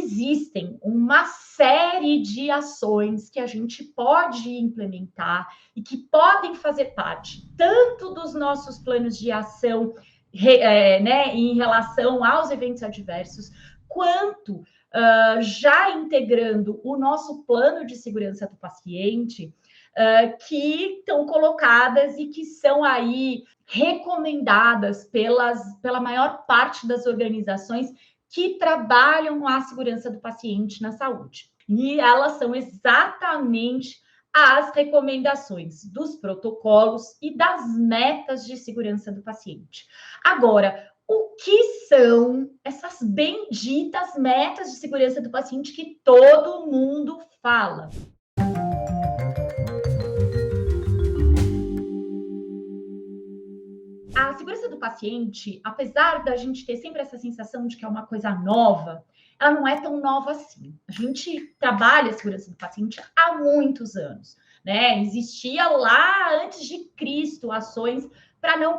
existem uma série de ações que a gente pode implementar e que podem fazer parte tanto dos nossos planos de ação em relação aos eventos adversos, quanto já integrando o nosso plano de segurança do paciente, que estão colocadas e que são aí recomendadas pela maior parte das organizações que trabalham a segurança do paciente na saúde. E elas são exatamente as recomendações dos protocolos e das metas de segurança do paciente. Agora, o que são essas benditas metas de segurança do paciente que todo mundo fala? A segurança do paciente, apesar da gente ter sempre essa sensação de que é uma coisa nova, ela não é tão nova assim. A gente trabalha a segurança do paciente há muitos anos, né? Existia lá antes de Cristo ações para não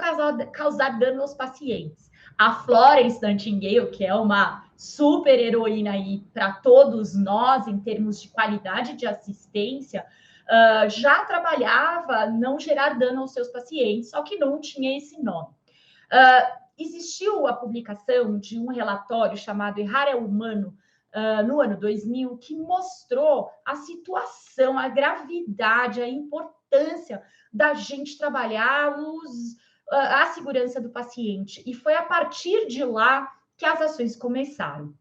causar dano aos pacientes. A Florence Nightingale, que é uma super heroína aí para todos nós em termos de qualidade de assistência, já trabalhava não gerar dano aos seus pacientes, só que não tinha esse nome. Existiu a publicação de um relatório chamado Errar é Humano, no ano 2000, que mostrou a situação, a gravidade, a importância da gente trabalhar a segurança do paciente. E foi a partir de lá que as ações começaram.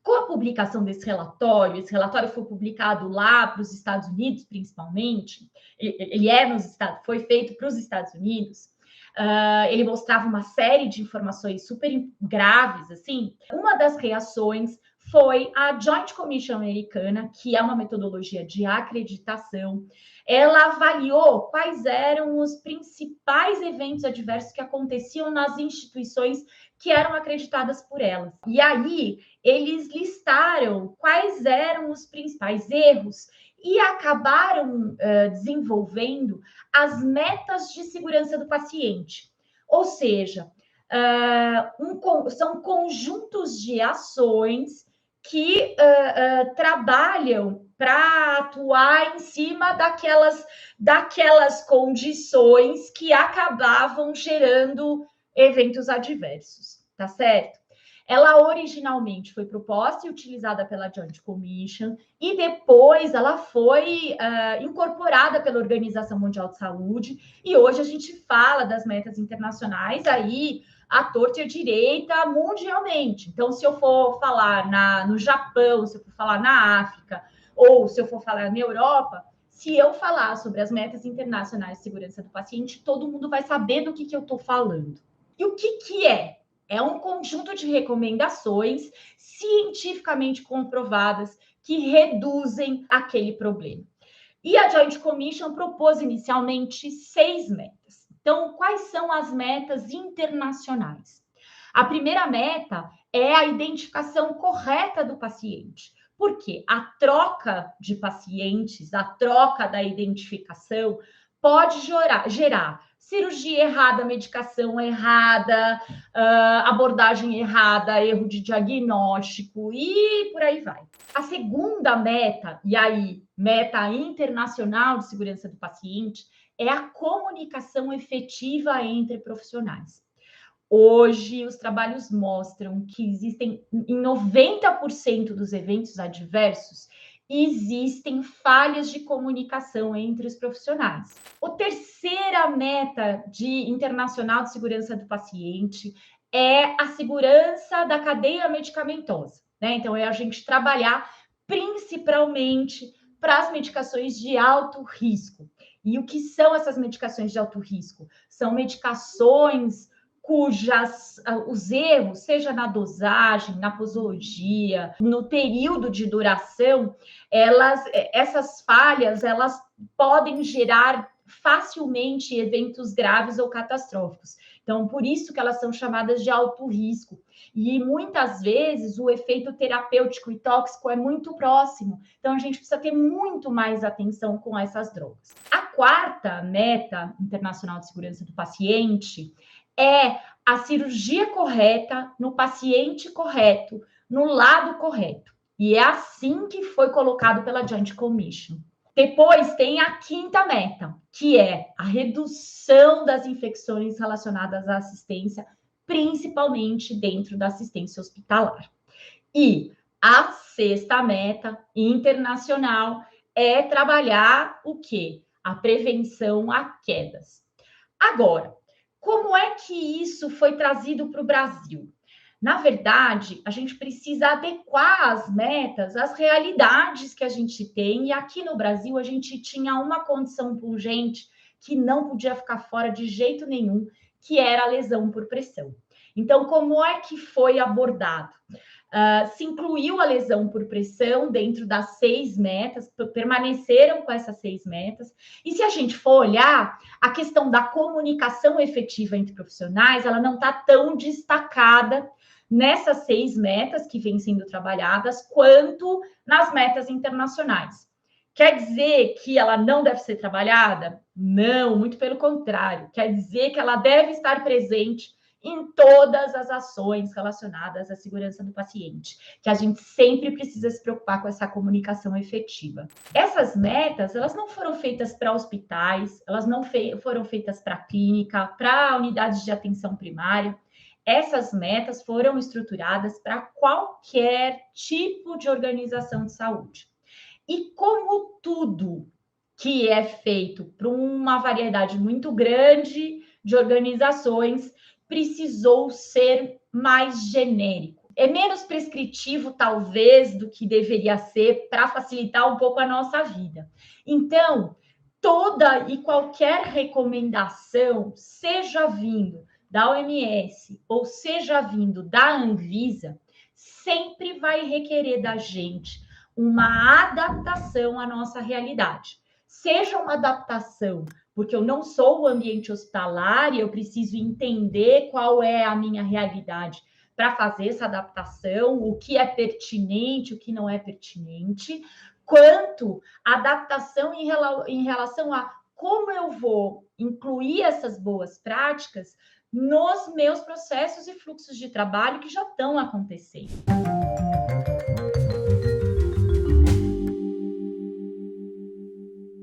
Com a publicação desse relatório, esse relatório foi publicado lá para os Estados Unidos, principalmente, foi feito para os Estados Unidos, ele mostrava uma série de informações super graves, assim. Uma das reações foi a Joint Commission americana, que é uma metodologia de acreditação. Ela avaliou quais eram os principais eventos adversos que aconteciam nas instituições que eram acreditadas por elas. E aí, eles listaram quais eram os principais erros e acabaram desenvolvendo as metas de segurança do paciente. Ou seja, são conjuntos de ações que trabalham para atuar em cima daquelas condições que acabavam gerando eventos adversos, tá certo? Ela originalmente foi proposta e utilizada pela Joint Commission e depois ela foi incorporada pela Organização Mundial de Saúde e hoje a gente fala das metas internacionais aí à torta e à direita mundialmente. Então, se eu for falar no Japão, se eu for falar na África ou se eu for falar na Europa, se eu falar sobre as metas internacionais de segurança do paciente, todo mundo vai saber do que eu estou falando. E o que é? É um conjunto de recomendações cientificamente comprovadas que reduzem aquele problema. E a Joint Commission propôs inicialmente 6 metas. Então, quais são as metas internacionais? A primeira meta é a identificação correta do paciente. Porque a troca de pacientes, a troca da identificação, pode gerar cirurgia errada, medicação errada, abordagem errada, erro de diagnóstico e por aí vai. A segunda meta, e aí, meta internacional de segurança do paciente, é a comunicação efetiva entre profissionais. Hoje, os trabalhos mostram que existem, em 90% dos eventos adversos, existem falhas de comunicação entre os profissionais. A terceira meta internacional de segurança do paciente é a segurança da cadeia medicamentosa, né? Então, é a gente trabalhar principalmente para as medicações de alto risco. E o que são essas medicações de alto risco? São medicações os erros, seja na dosagem, na posologia, no período de duração, essas falhas, elas podem gerar facilmente eventos graves ou catastróficos. Então, por isso que elas são chamadas de alto risco. E muitas vezes o efeito terapêutico e tóxico é muito próximo. Então, a gente precisa ter muito mais atenção com essas drogas. A quarta meta internacional de segurança do paciente é a cirurgia correta no paciente correto, no lado correto. E é assim que foi colocado pela Joint Commission. Depois tem a quinta meta, que é a redução das infecções relacionadas à assistência, principalmente dentro da assistência hospitalar. E a sexta meta internacional é trabalhar o quê? A prevenção a quedas. Agora, como é que isso foi trazido para o Brasil? Na verdade, a gente precisa adequar as metas às realidades que a gente tem. E aqui no Brasil, a gente tinha uma condição pungente que não podia ficar fora de jeito nenhum, que era a lesão por pressão. Então, como é que foi abordado? Se incluiu a lesão por pressão dentro das 6 metas, permaneceram com essas 6 metas. E se a gente for olhar, a questão da comunicação efetiva entre profissionais, ela não está tão destacada nessas 6 metas que vêm sendo trabalhadas, quanto nas metas internacionais. Quer dizer que ela não deve ser trabalhada? Não, muito pelo contrário. Quer dizer que ela deve estar presente em todas as ações relacionadas à segurança do paciente, que a gente sempre precisa se preocupar com essa comunicação efetiva. Essas metas, elas não foram feitas para hospitais, elas não foram feitas para clínica, para unidades de atenção primária. Essas metas foram estruturadas para qualquer tipo de organização de saúde. E como tudo que é feito para uma variedade muito grande de organizações, precisou ser mais genérico. É menos prescritivo, talvez, do que deveria ser para facilitar um pouco a nossa vida. Então, toda e qualquer recomendação, seja vindo da OMS ou seja vindo da Anvisa, sempre vai requerer da gente uma adaptação à nossa realidade. Seja uma adaptação porque eu não sou o ambiente hospitalar e eu preciso entender qual é a minha realidade para fazer essa adaptação, o que é pertinente, o que não é pertinente, quanto adaptação em relação a como eu vou incluir essas boas práticas nos meus processos e fluxos de trabalho que já estão acontecendo.